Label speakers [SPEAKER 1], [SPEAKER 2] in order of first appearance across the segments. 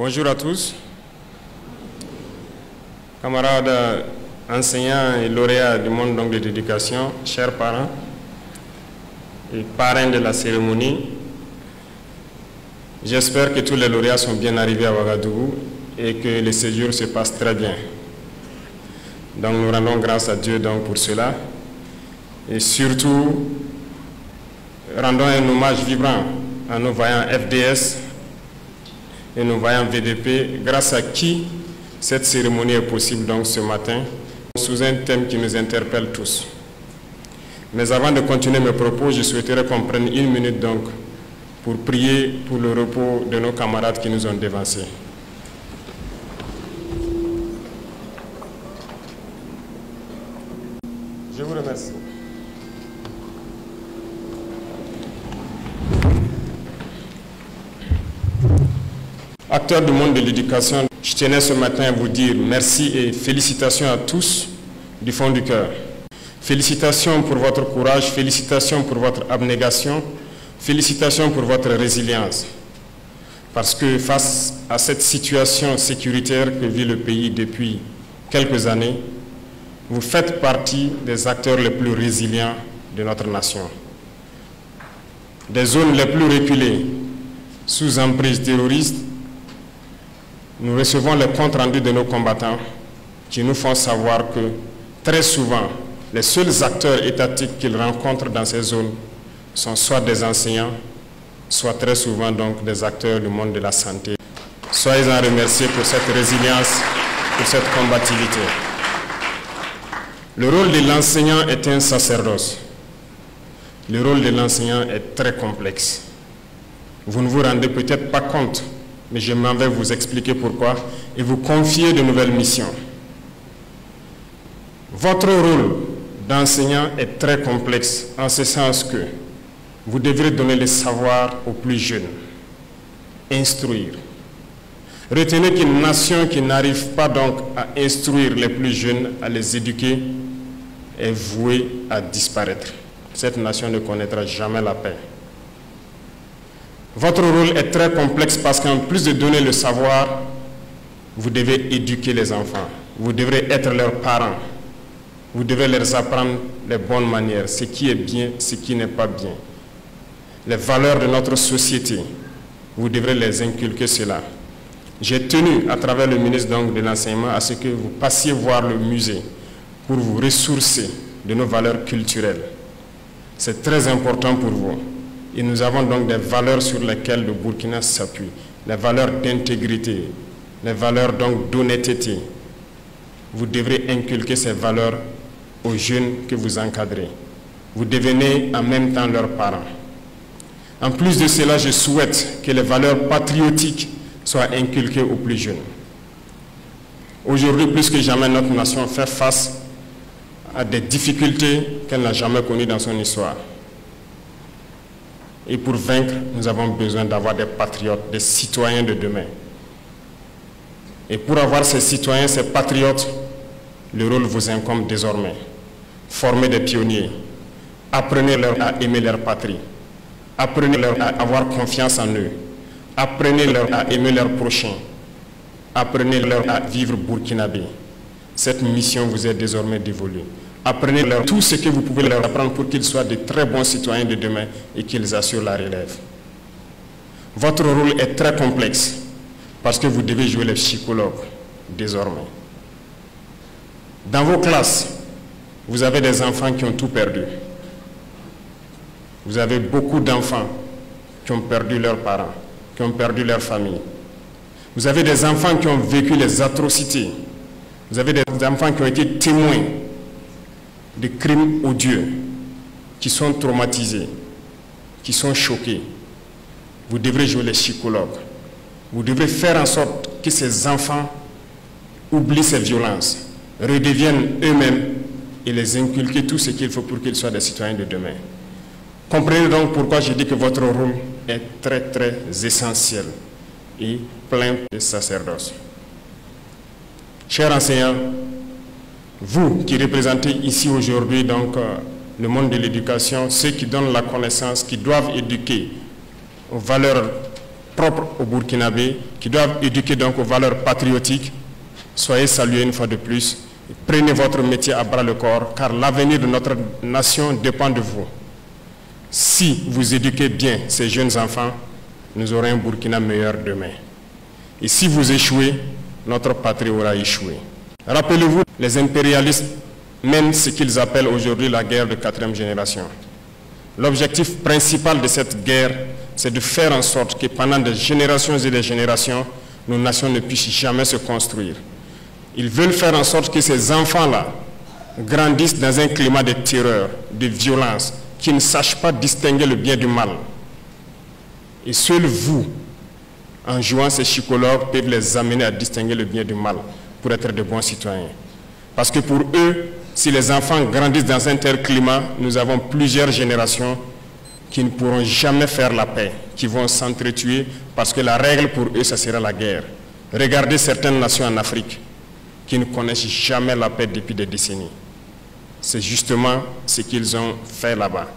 [SPEAKER 1] Bonjour à tous, camarades enseignants et lauréats du monde de l'éducation, chers parents et parrains de la cérémonie. J'espère que tous les lauréats sont bien arrivés à Ouagadougou et que le séjour se passe très bien. Donc nous rendons grâce à Dieu pour cela et surtout rendons un hommage vibrant à nos vaillants FDS et nos vaillants VDP, grâce à qui cette cérémonie est possible ce matin, sous un thème qui nous interpelle tous. Mais avant de continuer mes propos, je souhaiterais qu'on prenne une minute pour prier pour le repos de nos camarades qui nous ont dévancés. Je vous remercie. Acteurs du monde de l'éducation, je tenais ce matin à vous dire merci et félicitations à tous du fond du cœur. Félicitations pour votre courage, félicitations pour votre abnégation, félicitations pour votre résilience. Parce que face à cette situation sécuritaire que vit le pays depuis quelques années, vous faites partie des acteurs les plus résilients de notre nation. Des zones les plus reculées, sous emprise terroriste, nous recevons les comptes rendus de nos combattants qui nous font savoir que très souvent, les seuls acteurs étatiques qu'ils rencontrent dans ces zones sont soit des enseignants, soit très souvent des acteurs du monde de la santé. Soyez-en remerciés pour cette résilience, pour cette combativité. Le rôle de l'enseignant est un sacerdoce. Le rôle de l'enseignant est très complexe. Vous ne vous rendez peut-être pas compte, mais je m'en vais vous expliquer pourquoi et vous confier de nouvelles missions. Votre rôle d'enseignant est très complexe en ce sens que vous devrez donner le savoir aux plus jeunes, instruire. Retenez qu'une nation qui n'arrive pas à instruire les plus jeunes, à les éduquer, est vouée à disparaître. Cette nation ne connaîtra jamais la paix. Votre rôle est très complexe parce qu'en plus de donner le savoir, vous devez éduquer les enfants. Vous devrez être leurs parents. Vous devez leur apprendre les bonnes manières, ce qui est bien, ce qui n'est pas bien. Les valeurs de notre société, vous devrez les inculquer cela. J'ai tenu, à travers le ministre de l'Enseignement, à ce que vous passiez voir le musée pour vous ressourcer de nos valeurs culturelles. C'est très important pour vous. Et nous avons des valeurs sur lesquelles le Burkina s'appuie. Les valeurs d'intégrité, les valeurs d'honnêteté. Vous devrez inculquer ces valeurs aux jeunes que vous encadrez. Vous devenez en même temps leurs parents. En plus de cela, je souhaite que les valeurs patriotiques soient inculquées aux plus jeunes. Aujourd'hui, plus que jamais, notre nation fait face à des difficultés qu'elle n'a jamais connues dans son histoire. Et pour vaincre, nous avons besoin d'avoir des patriotes, des citoyens de demain. Et pour avoir ces citoyens, ces patriotes, le rôle vous incombe désormais. Formez des pionniers. Apprenez-leur à aimer leur patrie. Apprenez-leur à avoir confiance en eux. Apprenez-leur à aimer leurs prochains. Apprenez-leur à vivre burkinabé. Cette mission vous est désormais dévolue. Apprenez-leur tout ce que vous pouvez leur apprendre pour qu'ils soient de très bons citoyens de demain et qu'ils assurent la relève. Votre rôle est très complexe parce que vous devez jouer les psychologues désormais. Dans vos classes, vous avez des enfants qui ont tout perdu. Vous avez beaucoup d'enfants qui ont perdu leurs parents, qui ont perdu leur famille. Vous avez des enfants qui ont vécu les atrocités. Vous avez des enfants qui ont été témoins de crimes odieux, qui sont traumatisés, qui sont choqués. Vous devrez jouer les psychologues. Vous devrez faire en sorte que ces enfants oublient ces violences, redeviennent eux-mêmes et les inculquer tout ce qu'il faut pour qu'ils soient des citoyens de demain. Comprenez donc pourquoi je dis que votre rôle est très très essentiel et plein de sacerdoce. Chers enseignants, vous qui représentez ici aujourd'hui le monde de l'éducation, ceux qui donnent la connaissance, qui doivent éduquer aux valeurs propres aux Burkinabés, qui doivent éduquer donc aux valeurs patriotiques. Soyez salués une fois de plus. Prenez votre métier à bras le corps, car l'avenir de notre nation dépend de vous. Si vous éduquez bien ces jeunes enfants, nous aurons un Burkina meilleur demain. Et si vous échouez, notre patrie aura échoué. Rappelez-vous, les impérialistes mènent ce qu'ils appellent aujourd'hui la guerre de 4e génération. L'objectif principal de cette guerre, c'est de faire en sorte que pendant des générations et des générations, nos nations ne puissent jamais se construire. Ils veulent faire en sorte que ces enfants-là grandissent dans un climat de terreur, de violence, qui ne sachent pas distinguer le bien du mal. Et seul vous, en jouant ces psychologues, peuvent les amener à distinguer le bien du mal pour être de bons citoyens. Parce que pour eux, si les enfants grandissent dans un tel climat, nous avons plusieurs générations qui ne pourront jamais faire la paix, qui vont s'entretuer, parce que la règle pour eux, ça sera la guerre. Regardez certaines nations en Afrique qui ne connaissent jamais la paix depuis des décennies. C'est justement ce qu'ils ont fait là-bas.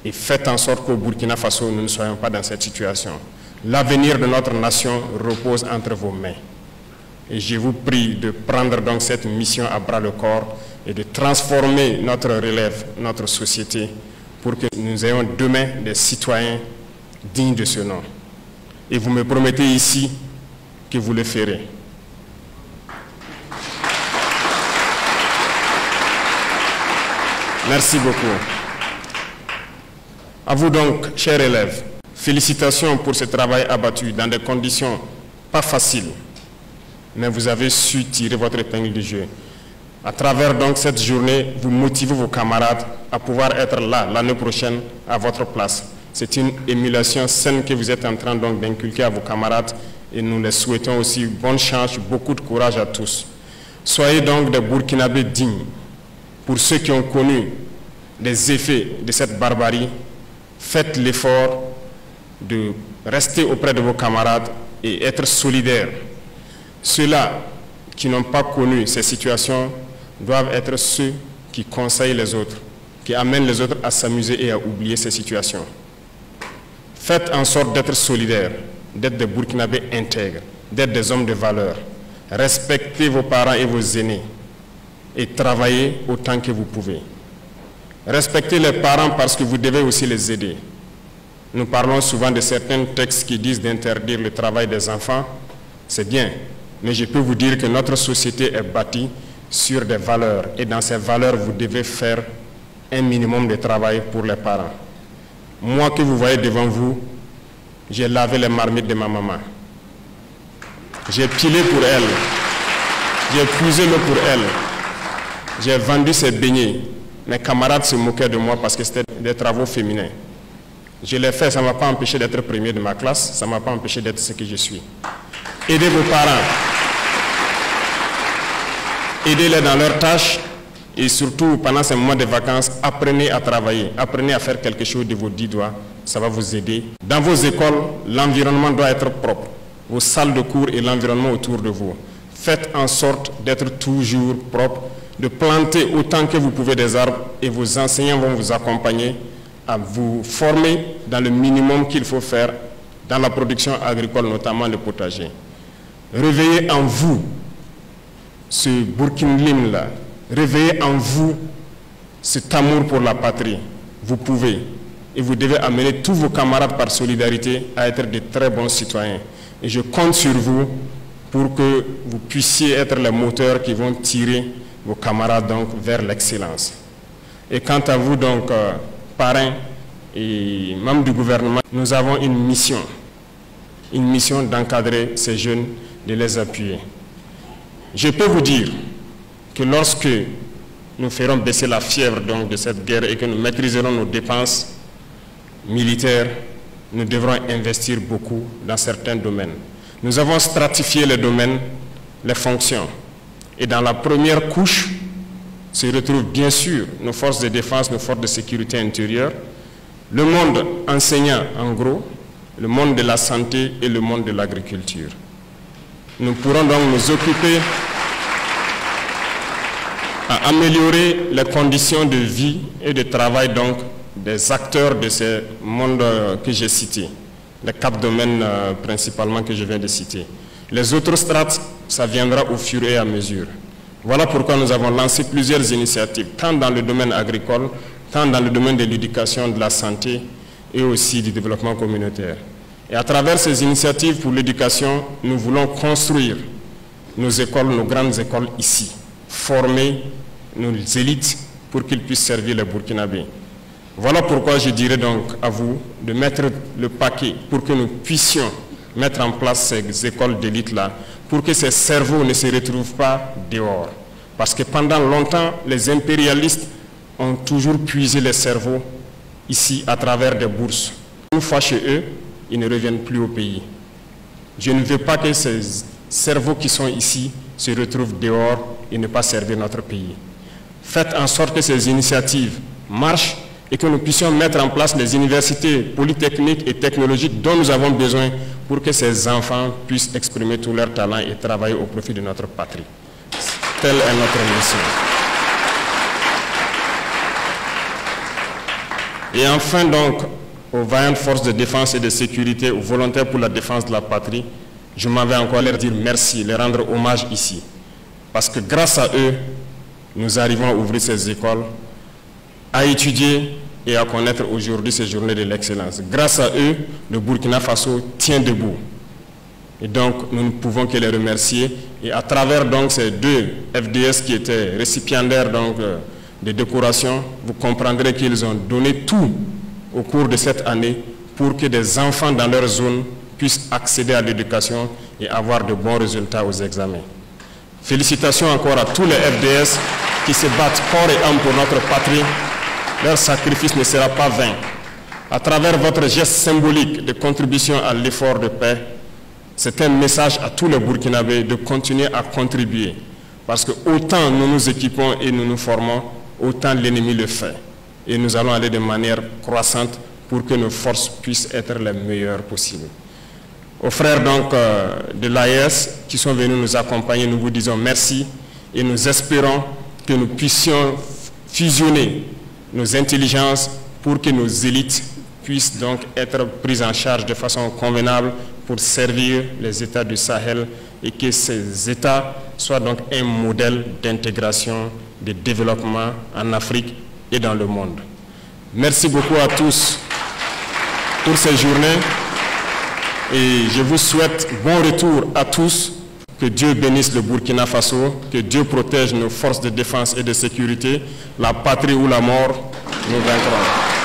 [SPEAKER 1] Et faites en sorte qu'au Burkina Faso, nous ne soyons pas dans cette situation. L'avenir de notre nation repose entre vos mains. Et je vous prie de prendre donc cette mission à bras le corps et de transformer notre relève, notre société, pour que nous ayons demain des citoyens dignes de ce nom. Et vous me promettez ici que vous le ferez. Merci beaucoup. À vous donc, chers élèves, félicitations pour ce travail abattu dans des conditions pas faciles. Mais vous avez su tirer votre épingle du jeu. À travers donc cette journée, vous motivez vos camarades à pouvoir être là l'année prochaine à votre place. C'est une émulation saine que vous êtes en train donc d'inculquer à vos camarades et nous les souhaitons aussi bonne chance, beaucoup de courage à tous. Soyez donc des Burkinabés dignes. Pour ceux qui ont connu les effets de cette barbarie, faites l'effort de rester auprès de vos camarades et être solidaires. Ceux-là qui n'ont pas connu ces situations doivent être ceux qui conseillent les autres, qui amènent les autres à s'amuser et à oublier ces situations. Faites en sorte d'être solidaires, d'être des Burkinabés intègres, d'être des hommes de valeur. Respectez vos parents et vos aînés et travaillez autant que vous pouvez. Respectez les parents parce que vous devez aussi les aider. Nous parlons souvent de certains textes qui disent d'interdire le travail des enfants. C'est bien, mais je peux vous dire que notre société est bâtie sur des valeurs. Et dans ces valeurs, vous devez faire un minimum de travail pour les parents. Moi que vous voyez devant vous, j'ai lavé les marmites de ma maman. J'ai pilé pour elle. J'ai puisé l'eau pour elle. J'ai vendu ses beignets. Mes camarades se moquaient de moi parce que c'était des travaux féminins. Je l'ai fait, ça ne m'a pas empêché d'être premier de ma classe, ça ne m'a pas empêché d'être ce que je suis. Aidez vos parents. Aidez-les dans leurs tâches et surtout pendant ces moments de vacances, apprenez à travailler, apprenez à faire quelque chose de vos 10 doigts, ça va vous aider. Dans vos écoles, l'environnement doit être propre, vos salles de cours et l'environnement autour de vous. Faites en sorte d'être toujours propre, de planter autant que vous pouvez des arbres et vos enseignants vont vous accompagner à vous former dans le minimum qu'il faut faire dans la production agricole, notamment le potager. Réveillez en vous ce Burkinlim-là, réveillez en vous cet amour pour la patrie. Vous pouvez et vous devez amener tous vos camarades par solidarité à être de très bons citoyens. Et je compte sur vous pour que vous puissiez être les moteurs qui vont tirer vos camarades donc vers l'excellence. Et quant à vous donc, parrains et membres du gouvernement, nous avons une mission d'encadrer ces jeunes, de les appuyer. Je peux vous dire que lorsque nous ferons baisser la fièvre donc, de cette guerre et que nous maîtriserons nos dépenses militaires, nous devrons investir beaucoup dans certains domaines. Nous avons stratifié les domaines, les fonctions. Et dans la première couche se retrouvent bien sûr nos forces de défense, nos forces de sécurité intérieure, le monde enseignant en gros, le monde de la santé et le monde de l'agriculture. Nous pourrons donc nous occuper à améliorer les conditions de vie et de travail donc des acteurs de ces mondes que j'ai cités. les 4 domaines principalement que je viens de citer. Les autres strates, ça viendra au fur et à mesure. Voilà pourquoi nous avons lancé plusieurs initiatives, tant dans le domaine agricole, tant dans le domaine de l'éducation, de la santé et aussi du développement communautaire. Et à travers ces initiatives pour l'éducation, nous voulons construire nos écoles, nos grandes écoles ici, former nos élites pour qu'ils puissent servir les Burkinabés. Voilà pourquoi je dirais donc à vous de mettre le paquet pour que nous puissions mettre en place ces écoles d'élite-là, pour que ces cerveaux ne se retrouvent pas dehors. Parce que pendant longtemps, les impérialistes ont toujours puisé les cerveaux ici à travers des bourses. Une fois chez eux, ils ne reviennent plus au pays. Je ne veux pas que ces cerveaux qui sont ici se retrouvent dehors et ne pas servir notre pays. Faites en sorte que ces initiatives marchent et que nous puissions mettre en place les universités polytechniques et technologiques dont nous avons besoin pour que ces enfants puissent exprimer tout leur talent et travailler au profit de notre patrie. Telle est notre mission. Et enfin donc, aux vaillantes forces de défense et de sécurité, aux volontaires pour la défense de la patrie, je m'en vais encore leur dire merci, leur rendre hommage ici. Parce que grâce à eux, nous arrivons à ouvrir ces écoles, à étudier et à connaître aujourd'hui ces journées de l'excellence. Grâce à eux, le Burkina Faso tient debout. Et donc, nous ne pouvons que les remercier. Et à travers donc ces 2 FDS qui étaient récipiendaires donc, de décorations, vous comprendrez qu'ils ont donné tout au cours de cette année pour que des enfants dans leur zone puissent accéder à l'éducation et avoir de bons résultats aux examens. Félicitations encore à tous les FDS qui se battent corps et âme pour notre patrie. Leur sacrifice ne sera pas vain. À travers votre geste symbolique de contribution à l'effort de paix, c'est un message à tous les Burkinabés de continuer à contribuer. Parce que autant nous nous équipons et nous nous formons, autant l'ennemi le fait. Et nous allons aller de manière croissante pour que nos forces puissent être les meilleures possibles. Aux frères donc de l'AES qui sont venus nous accompagner, nous vous disons merci et nous espérons que nous puissions fusionner nos intelligences pour que nos élites puissent donc être prises en charge de façon convenable pour servir les États du Sahel et que ces États soient donc un modèle d'intégration, de développement en Afrique et dans le monde. Merci beaucoup à tous pour ces journées et je vous souhaite bon retour à tous. Que Dieu bénisse le Burkina Faso, que Dieu protège nos forces de défense et de sécurité. La patrie ou la mort, nous vaincrons.